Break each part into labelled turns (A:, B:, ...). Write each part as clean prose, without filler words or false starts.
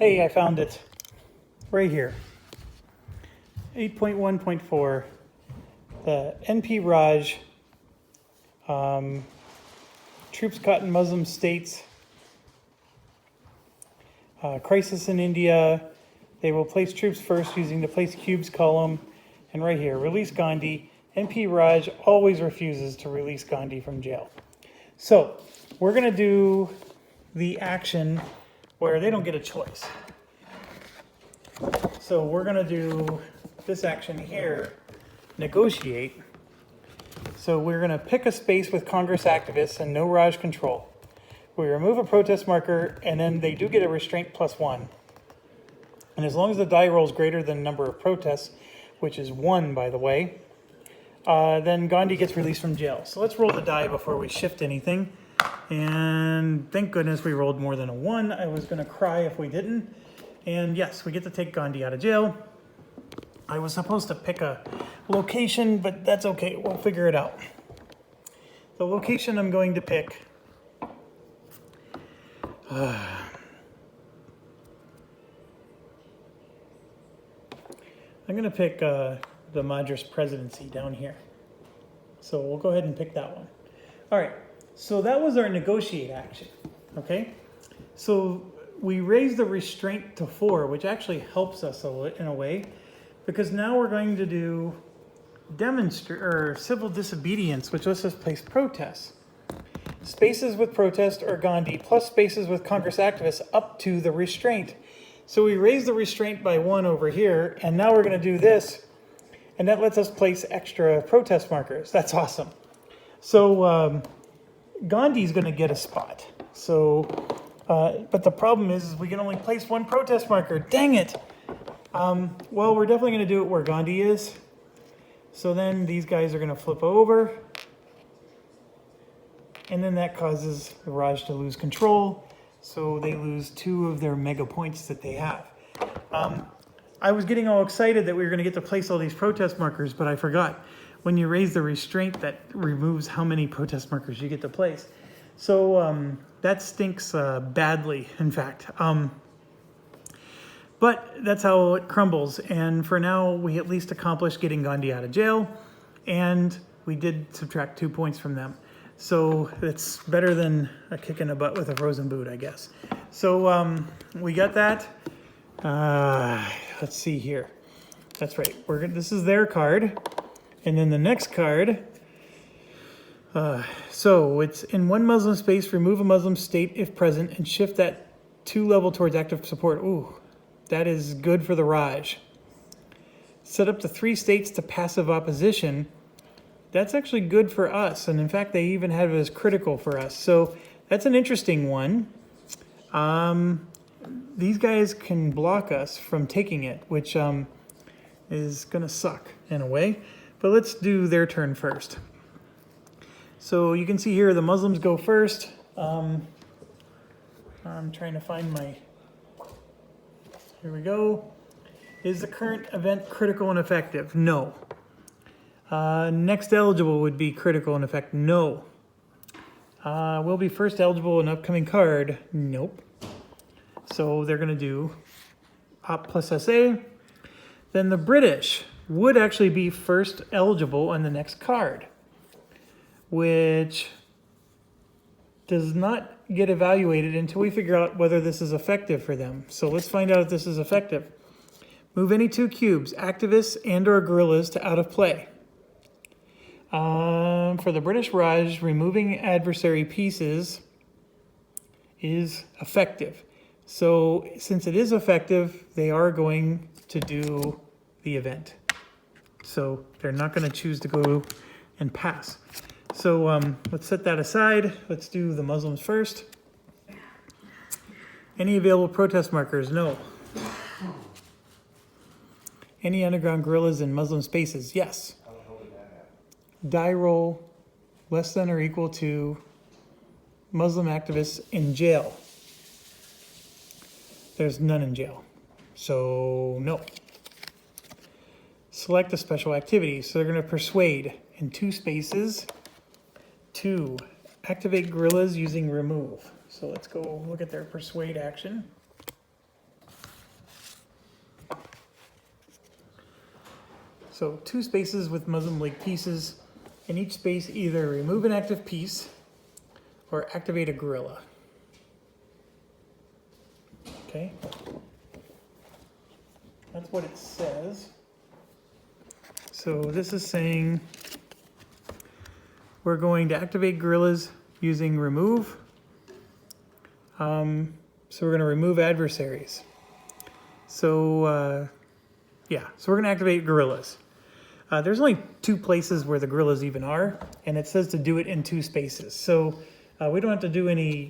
A: Hey, I found it right here. 8.1.4, the NP Raj, troops caught in Muslim states, crisis in India. They will place troops first using the place cubes column. And right here, release Gandhi. NP Raj always refuses to release Gandhi from jail. So we're going to do the action where they don't get a choice. So we're going to do this action here, negotiate. So we're going to pick a space with Congress activists and no Raj control. We remove a protest marker, and then they do get a restraint +1. And as long as the die roll is greater than the number of protests, which is 1, by the way, then Gandhi gets released from jail. So let's roll the die before we shift anything. And thank goodness we rolled more than a 1. I was going to cry if we didn't. And yes, we get to take Gandhi out of jail. I was supposed to pick a location, but that's okay. We'll figure it out. The location I'm going to pick... I'm going to pick the Madras presidency down here. So we'll go ahead and pick that one. All right. So that was our negotiate action. Okay. So we raised the restraint to 4, which actually helps us in a way, because now we're going to do civil disobedience, which lets us place protests. Spaces with protest or Gandhi plus spaces with Congress activists up to the restraint. So we raised the restraint by 1 over here, and now we're going to do this, and that lets us place extra protest markers. That's awesome. So Gandhi's going to get a spot. So, but the problem is we can only place 1 protest marker. Dang it! Well, we're definitely going to do it where Gandhi is. So then these guys are going to flip over. And then that causes the Raj to lose control. So they lose 2 of their mega points that they have. I was getting all excited that we were going to get to place all these protest markers, but I forgot. When you raise the restraint, that removes how many protest markers you get to place. So that stinks badly, in fact. But that's how it crumbles. And for now, we at least accomplished getting Gandhi out of jail. And we did subtract 2 points from them. So it's better than a kick in the butt with a frozen boot, I guess. So we got that. Let's see here. That's right. This is their card. And then the next card. So it's in 1 Muslim space, remove a Muslim state if present, and shift that 2 level towards active support. Ooh, that is good for the Raj. Set up the 3 states to passive opposition. That's actually good for us. And in fact, they even have it as critical for us. So that's an interesting one. These guys can block us from taking it, which is going to suck in a way. But let's do their turn first. So you can see here the Muslims go first. I'm trying to find my... Here we go. Is the current event critical and effective? No. Next eligible would be critical and effect. No. Will be first eligible in upcoming card. Nope. So they're going to do Op plus SA. Then the British would actually be first eligible on the next card, which does not get evaluated until we figure out whether this is effective for them. So let's find out if this is effective. Move any 2 cubes, activists and or guerrillas, to out of play. For the British Raj, removing adversary pieces is effective. So since it is effective, they are going to do the event. So they're not going to choose to go and pass. So let's set that aside. Let's do the Muslims first. Any available protest markers? No. Any underground guerrillas in Muslim spaces? Yes. Die roll less than or equal to Muslim activists in jail. There's none in jail. So no. Select a special activity. So they're going to persuade in 2 spaces. 2. Activate guerrillas using remove. So let's go look at their persuade action. So 2 spaces with Muslim League pieces. In each space, either remove an active piece or activate a gorilla. Okay. That's what it says. So this is saying we're going to activate gorillas using remove. So we're going to remove adversaries. So yeah, so we're going to activate gorillas. There's only 2 places where the gorillas even are, and it says to do it in 2 spaces. So we don't have to do any,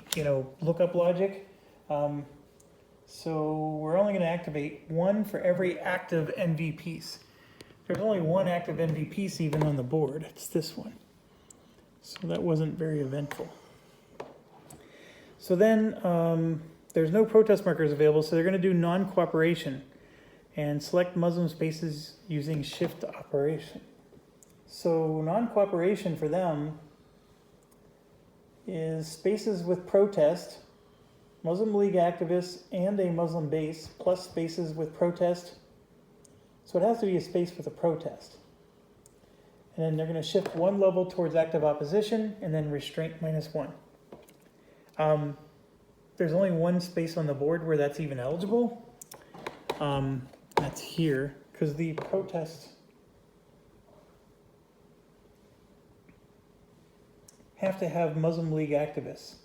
A: lookup logic. So we're only going to activate 1 for every active NV piece. There's only 1 active NV piece even on the board. It's this one. So that wasn't very eventful. So then there's no protest markers available, so they're going to do non-cooperation and select Muslim spaces using shift operation. So non-cooperation for them is spaces with protest, Muslim League activists, and a Muslim base, plus spaces with protest. So it has to be a space with a protest. And then they're going to shift 1 level towards active opposition, and then restraint -1. There's only 1 space on the board where that's even eligible. That's here, because the protests have to have Muslim League activists.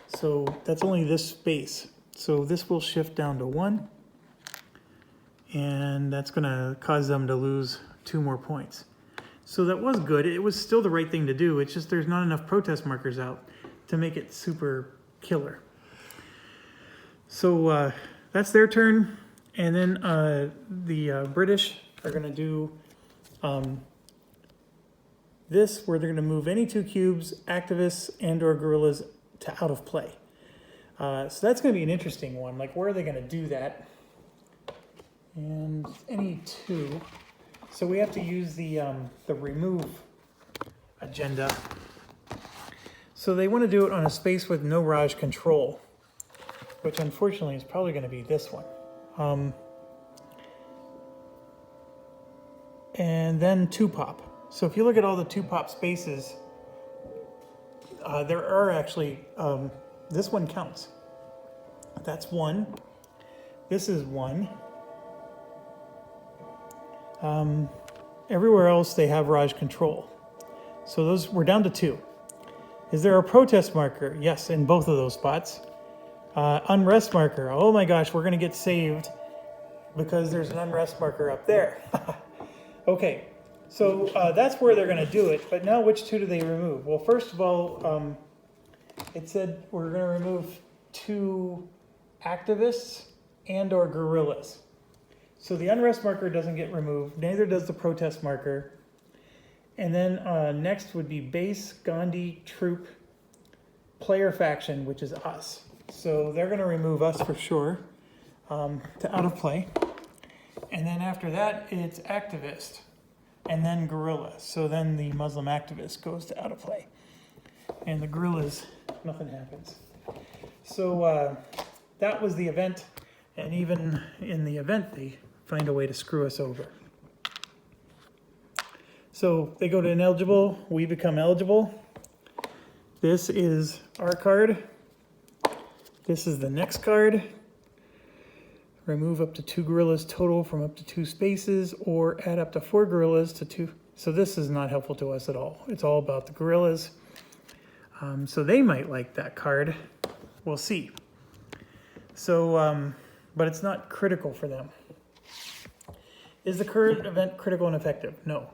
A: So that's only this space. So this will shift down to 1, and that's going to cause them to lose 2 more points. So that was good. It was still the right thing to do. It's just there's not enough protest markers out to make it super killer. So that's their turn. And then the British are going to do this, where they're going to move any 2 cubes, activists, and or gorillas to out of play. So that's going to be an interesting one. Like, where are they going to do that? And any 2. So we have to use the remove agenda. So they want to do it on a space with no Raj control, which unfortunately is probably going to be this one. And then 2 pop. So if you look at all the 2 pop spaces, there are actually, this one counts. That's 1. This is 1. Everywhere else they have Raj control. So those, we're down to 2. Is there a protest marker? Yes, in both of those spots. Unrest marker. Oh my gosh, we're going to get saved because there's an unrest marker up there. Okay, so that's where they're going to do it. But now which 2 do they remove? Well, first of all, it said we're going to remove 2 activists and or guerrillas. So the unrest marker doesn't get removed, neither does the protest marker. And then next would be base, Gandhi, troop, player faction, which is us. So they're going to remove us for sure to out of play. And then after that, it's activist, and then guerrilla. So then the Muslim activist goes to out of play. And the guerrillas, nothing happens. So that was the event. And even in the event, they find a way to screw us over. So they go to ineligible, we become eligible. This is our card. This is the next card. Remove up to 2 gorillas total from up to 2 spaces, or add up to 4 gorillas to 2. So this is not helpful to us at all. It's all about the gorillas. So they might like that card. We'll see. So, but it's not critical for them. Is the current event critical and effective? No.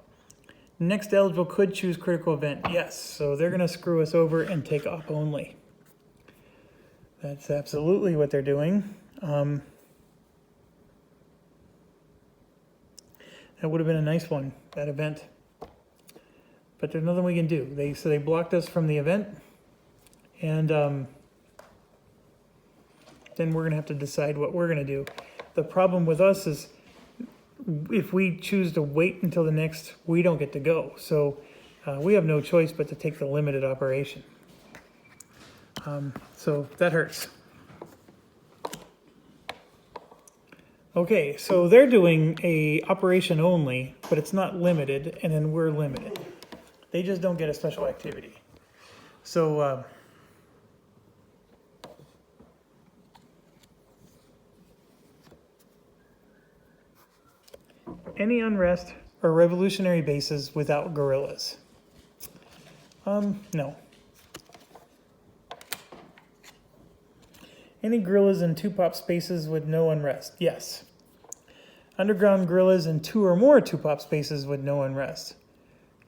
A: Next eligible could choose critical event. Yes. So they're going to screw us over and take op only. That's absolutely what they're doing. That would have been a nice one, that event. But there's nothing we can do. So they blocked us from the event. And then we're going to have to decide what we're going to do. The problem with us is if we choose to wait until the next, we don't get to go. So we have no choice but to take the limited operation. So that hurts. Okay, so they're doing a operation only, but it's not limited, and then we're limited. They just don't get a special activity. So any unrest or revolutionary bases without guerrillas? No. Any guerrillas in 2 pop spaces with no unrest? Yes. Underground guerrillas in 2 or more 2 pop spaces with no unrest?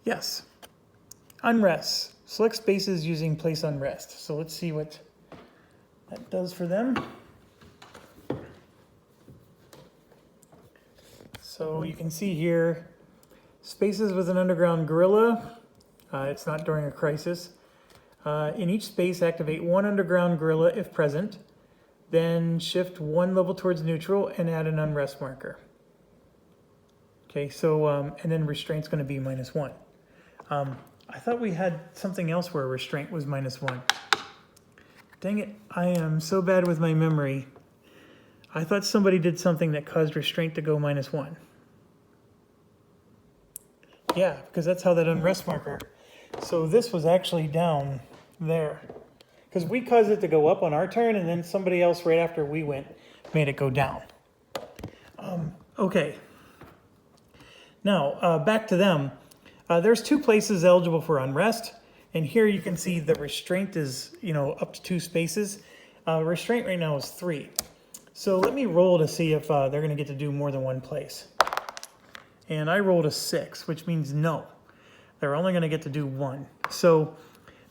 A: Yes. Unrest. Select spaces using place unrest. So let's see what that does for them. So you can see here, spaces with an underground guerrilla. It's not during a crisis. In each space, activate 1 underground guerrilla if present. Then shift 1 level towards neutral and add an unrest marker. Okay, so, and then restraint's going to be -1. I thought we had something else where restraint was -1. Dang it, I am so bad with my memory. I thought somebody did something that caused restraint to go -1. Yeah, because that's how that unrest marker. So this was actually down there. Because we caused it to go up on our turn, and then somebody else right after we went made it go down. Okay. Now, back to them. There's 2 places eligible for unrest, and here you can see the restraint is, up to 2 spaces. Restraint right now is 3. So let me roll to see if they're going to get to do more than 1 place. And I rolled a 6, which means no. They're only going to get to do 1. So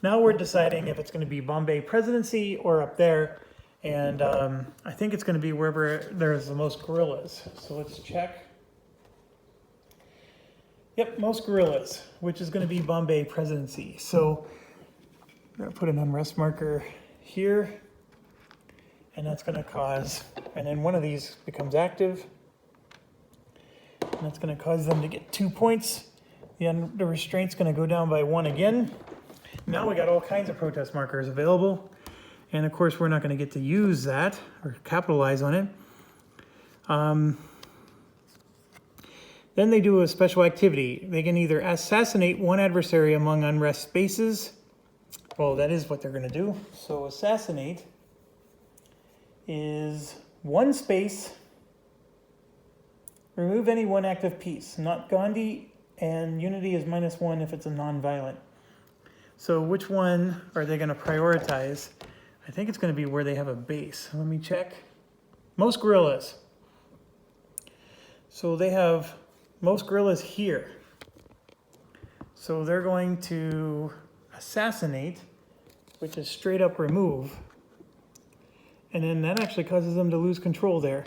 A: now we're deciding if it's going to be Bombay Presidency or up there. And I think it's going to be wherever there's the most guerrillas. So let's check. Yep, most guerrillas, which is going to be Bombay Presidency. So I'm going to put an unrest marker here. And that's going to cause, and then one of these becomes active. And that's going to cause them to get 2 points. The restraint's going to go down by 1 again. Now we got all kinds of protest markers available. And of course, we're not going to get to use that or capitalize on it. Then they do a special activity. They can either assassinate 1 adversary among unrest spaces. Well, that is what they're going to do. So assassinate is 1 space. Remove any 1 active piece. Not Gandhi, and unity is -1 if it's a non-violent. So which one are they going to prioritize? I think it's going to be where they have a base. Let me check. Most guerrillas. So they have most guerrillas here. So they're going to assassinate, which is straight up remove. And then that actually causes them to lose control there.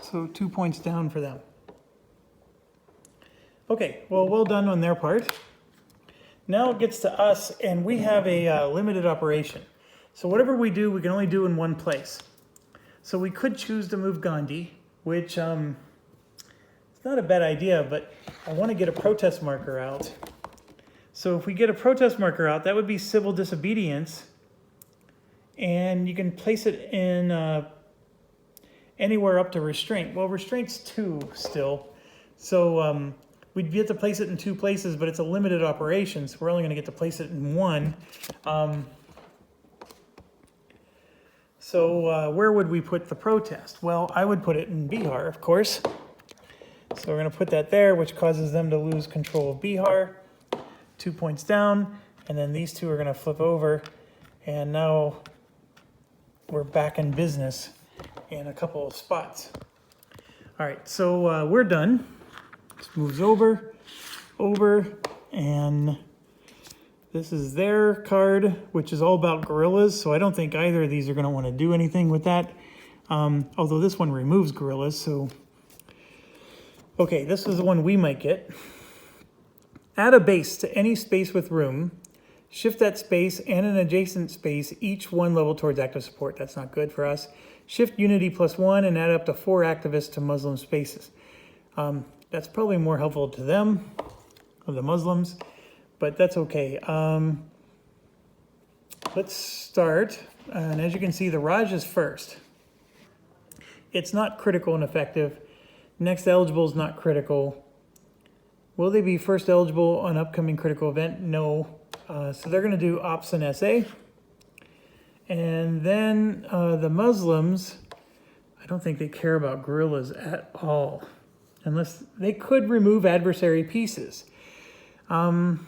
A: So 2 points down for them. Okay, well done on their part. Now it gets to us, and we have a limited operation. So whatever we do, we can only do in 1 place. So we could choose to move Gandhi, which it's not a bad idea, but I want to get a protest marker out. So if we get a protest marker out, that would be civil disobedience, and you can place it in anywhere up to restraint. Well, restraint's 2 still, so we'd get to place it in 2 places, but it's a limited operation, so we're only going to get to place it in 1. So where would we put the protest? Well, I would put it in Bihar, of course. So we're going to put that there, which causes them to lose control of Bihar. 2 points down, and then these 2 are going to flip over, and now we're back in business in a couple of spots. All right, so we're done. This moves over, and this is their card, which is all about guerrillas, so I don't think either of these are going to want to do anything with that, although this one removes guerrillas, so... Okay, this is the one we might get. Add a base to any space with room. Shift that space and an adjacent space, each 1 level towards active support. That's not good for us. Shift unity +1 and add up to 4 activists to Muslim spaces. That's probably more helpful to them, of the Muslims, but that's okay. Let's start, and as you can see, the Raj is first. It's not critical and effective. Next eligible is not critical. Will they be first eligible on upcoming critical event? No. So they're going to do ops and SA. And then the Muslims, I don't think they care about guerrillas at all. Unless they could remove adversary pieces. But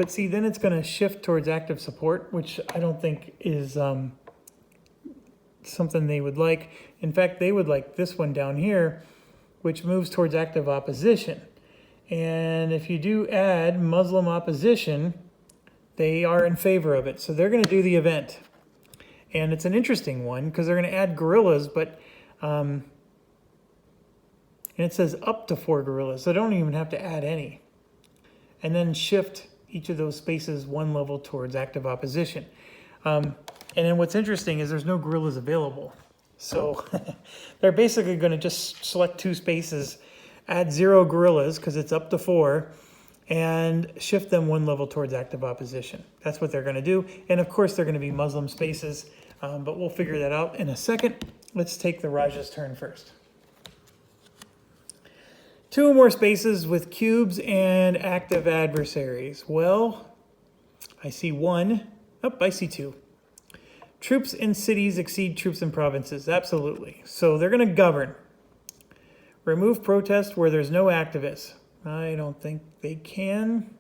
A: see, then it's going to shift towards active support, which I don't think is something they would like. In fact, they would like this one down here, which moves towards active opposition. And if you do add Muslim opposition, they are in favor of it. So they're going to do the event. And it's an interesting one because they're going to add guerrillas, but and it says up to 4 guerrillas, so they don't even have to add any. And then shift each of those spaces 1 level towards active opposition. And then what's interesting is there's no guerrillas available. So they're basically going to just select 2 spaces, add 0 guerrillas because it's up to 4, and shift them 1 level towards active opposition. That's what they're going to do. And of course, they're going to be Muslim spaces, but we'll figure that out in a second. Let's take the Raja's turn first. 2 or more spaces with cubes and active adversaries. Well, I see 1. Oh, I see 2. Troops in cities exceed troops in provinces. Absolutely. So they're going to govern. Remove protest where there's no activists. I don't think they can.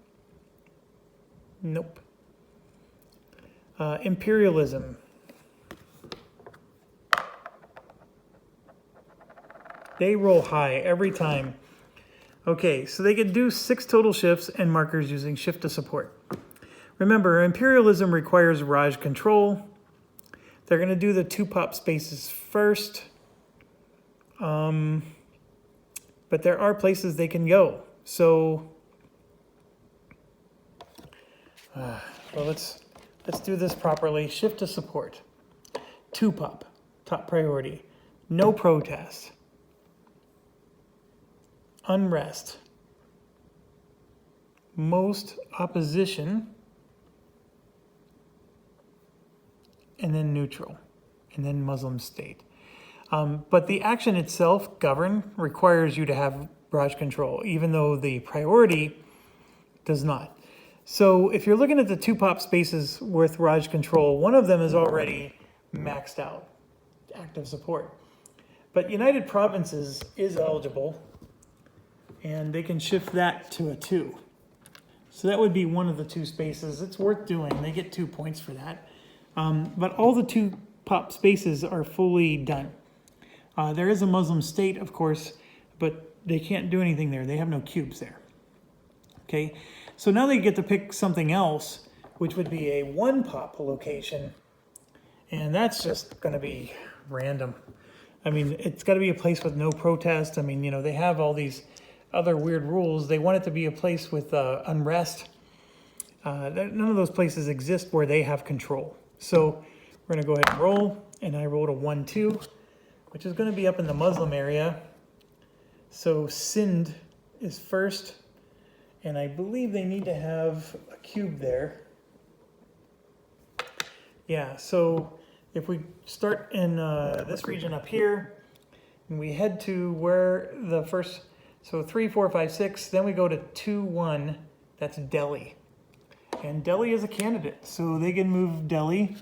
A: Nope. Imperialism. They roll high every time. Okay, so they can do 6 total shifts and markers using shift to support. Remember, imperialism requires Raj control. They're going to do the 2 pop spaces first. But there are places they can go. So, well, let's do this properly. Shift to support. 2 pop, top priority. No protest. Unrest. Most opposition. And then neutral. And then Muslim state. But the action itself, govern, requires you to have Raj control, even though the priority does not. So if you're looking at the 2 pop spaces with Raj control, one of them is already maxed out, active support. But United Provinces is eligible, and they can shift that to a 2. So that would be one of the 2 spaces. It's worth doing. They get 2 points for that. But all the 2 pop spaces are fully done. There is a Muslim state, of course, but they can't do anything there. They have no cubes there. Okay, so now they get to pick something else, which would be a 1 pop location. And that's just going to be random. I mean, it's got to be a place with no protest. I mean, you know, they have all these other weird rules. They want it to be a place with unrest. None of those places exist where they have control. So we're going to go ahead and roll. And I rolled a 1-2, which is going to be up in the Muslim area. So Sind is first. And I believe they need to have a cube there. Yeah, so if we start in this region up here, and we head to where the first, so 3, 4, 5, 6, then we go to 2, 1, that's Delhi. And Delhi is a candidate, so they can move Delhi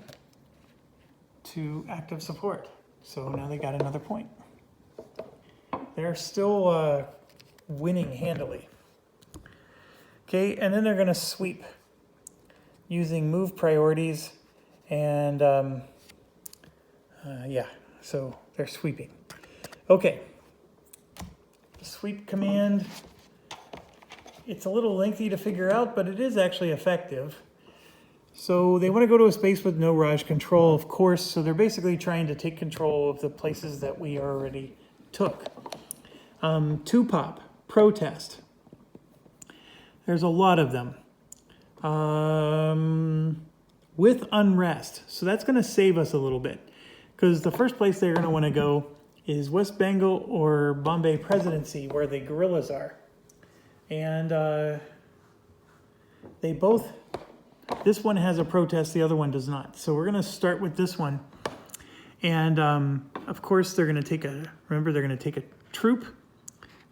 A: to active support. So now they got another point. They're still winning handily. Okay, and then they're going to sweep using move priorities. And yeah, so they're sweeping. Okay, the sweep command, it's a little lengthy to figure out, but it is actually effective. So they want to go to a space with no Raj control, of course, so they're basically trying to take control of the places that we already took. 2 pop, protest. There's a lot of them. With unrest. So that's going to save us a little bit. Because the first place they're going to want to go is West Bengal or Bombay Presidency, where the guerrillas are. And they both, this one has a protest, the other one does not. So we're going to start with this one. And of course, they're going to take they're going to take a troop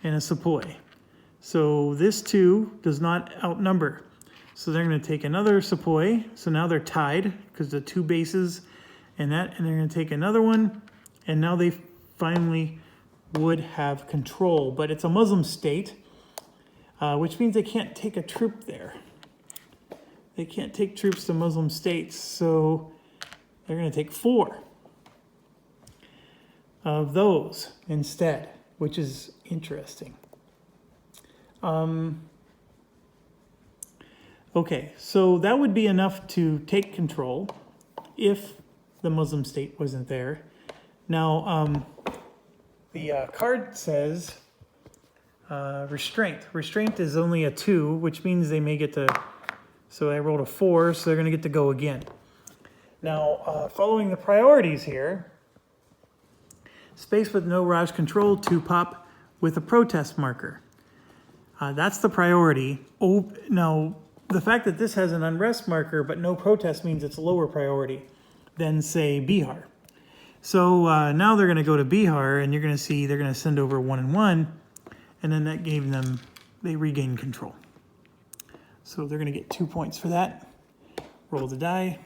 A: and a sepoy. So this 2 does not outnumber. So they're going to take another sepoy. So now they're tied because the 2 bases and they're going to take another one. And now they finally would have control. But it's a Muslim state, which means they can't take a troop there. They can't take troops to Muslim states. So they're going to take 4 of those instead, which is interesting. Okay, so that would be enough to take control if the Muslim state wasn't there. Now, the card says restraint. Restraint is only a 2, which means they may get to, so I rolled a 4, so they're going to get to go again. Now, following the priorities here, space with no Raj control, 2 pop with a protest marker. That's the priority. Oh, now, the fact that this has an unrest marker but no protest means it's lower priority than, say, Bihar. So now they're going to go to Bihar, and you're going to see they're going to send over 1 and 1, and then that gave them, they regained control. So they're going to get 2 points for that. Roll the die.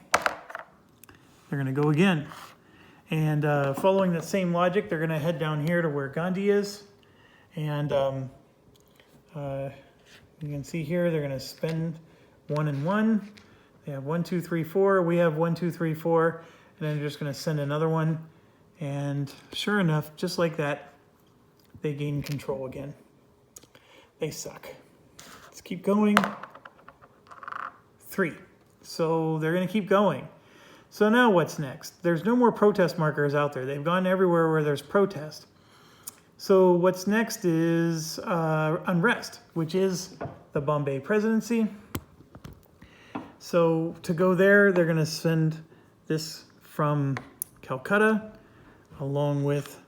A: They're going to go again. And following that same logic, they're going to head down here to where Gandhi is. And you can see here, they're going to spend 1 and 1. They have 1, 2, 3, 4. We have 1, 2, 3, 4. And then they're just going to send another one. And sure enough, just like that, they gain control again. They suck. Let's keep going. 3. So they're going to keep going. So now what's next? There's no more protest markers out there. They've gone everywhere where there's protest. So what's next is unrest, which is the Bombay presidency. So to go there, they're going to send this from Calcutta along with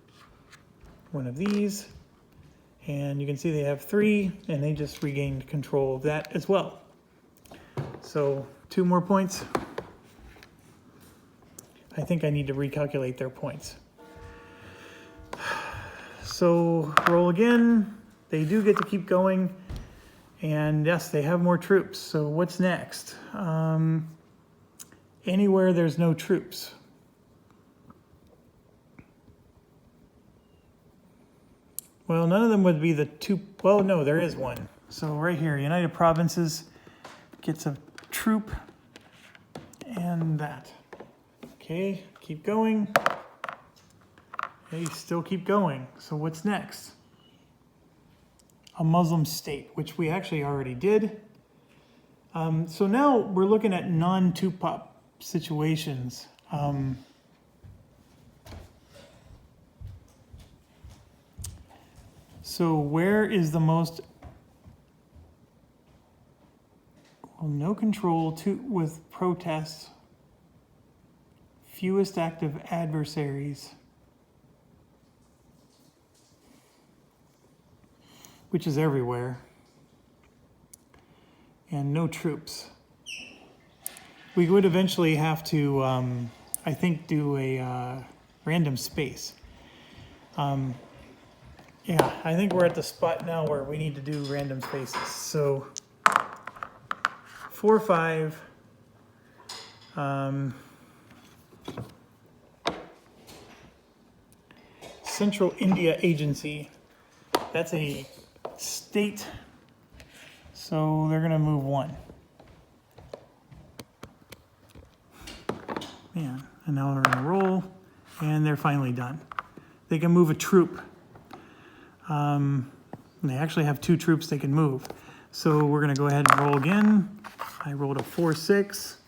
A: one of these. And you can see they have 3, and they just regained control of that as well. So 2 more points. I think I need to recalculate their points. So roll again. They do get to keep going. And yes, they have more troops. So what's next? Anywhere there's no troops. Well, none of them would be the 2. Well, no, there is one. So right here, United Provinces gets a troop and that. Okay, keep going. They still keep going. So what's next? A Muslim state, which we actually already did. So now we're looking at non-2-pop situations. So where is the most, well, no control with protests, fewest active adversaries, which is everywhere, and no troops. We would eventually have to, I think, do a random space. Yeah, I think we're at the spot now where we need to do random spaces. So 4, 5, Central India Agency. That's a state. So they're going to move 1. Man, and now they're going to roll, and they're finally done. They can move a troop. They actually have 2 troops they can move. So we're going to go ahead and roll again. I rolled a 4, 6,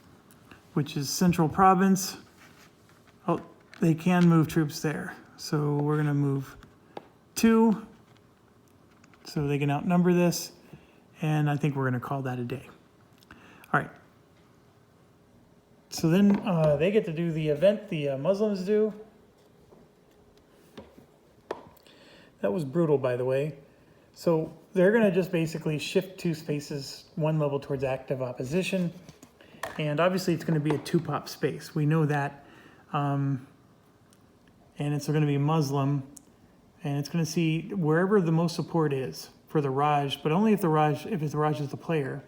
A: which is Central Province. Oh, they can move troops there. So we're going to move 2 so they can outnumber this. And I think we're going to call that a day. All right. So then they get to do the event the Muslims do. That was brutal, by the way. So they're going to just basically shift 2 spaces, 1 level towards active opposition. And obviously it's going to be a 2-pop space. We know that. and it's going to be Muslim, and it's going to see wherever the most support is for the Raj, but only if the Raj is the player.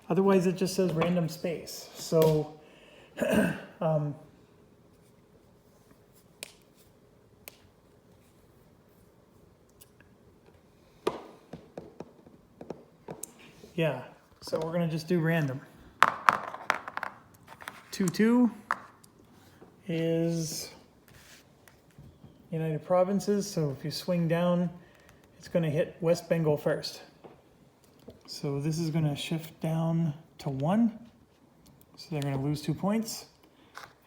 A: Otherwise, it just says random space. So, yeah, so we're going to just do random. 2-2 is United Provinces, so if you swing down, it's going to hit West Bengal first. So this is going to shift down to 1, so they're going to lose 2 points.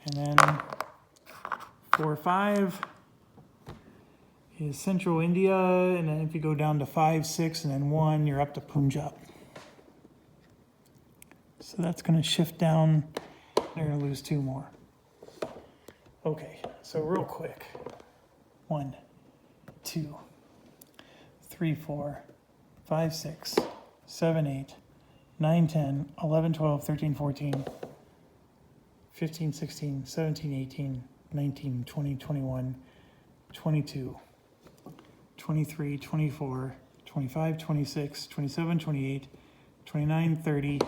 A: And then 4-5 is Central India, and then if you go down to 5, 6, and then 1, you're up to Punjab. So that's going to shift down. They're going to lose 2 more. Okay, so real quick. 1, 2, 3, 4, 5, 6, 7, 8, 9, 10, 11, 12, 13, 14, 15, 16, 17, 18, 19, 20, 21, 22, 23, 24, 25, 26, 27, 28, 29, 30,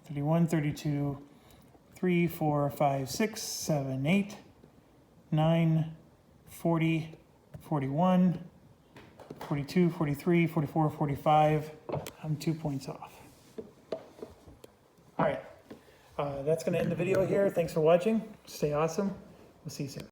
A: 31, 32, 3, 4, 5, 6, 7, 8, 9, 40, 41, 42, 43, 44, 45. I'm 2 points off. All right, that's going to end the video here. Thanks for watching. Stay awesome. We'll see you soon.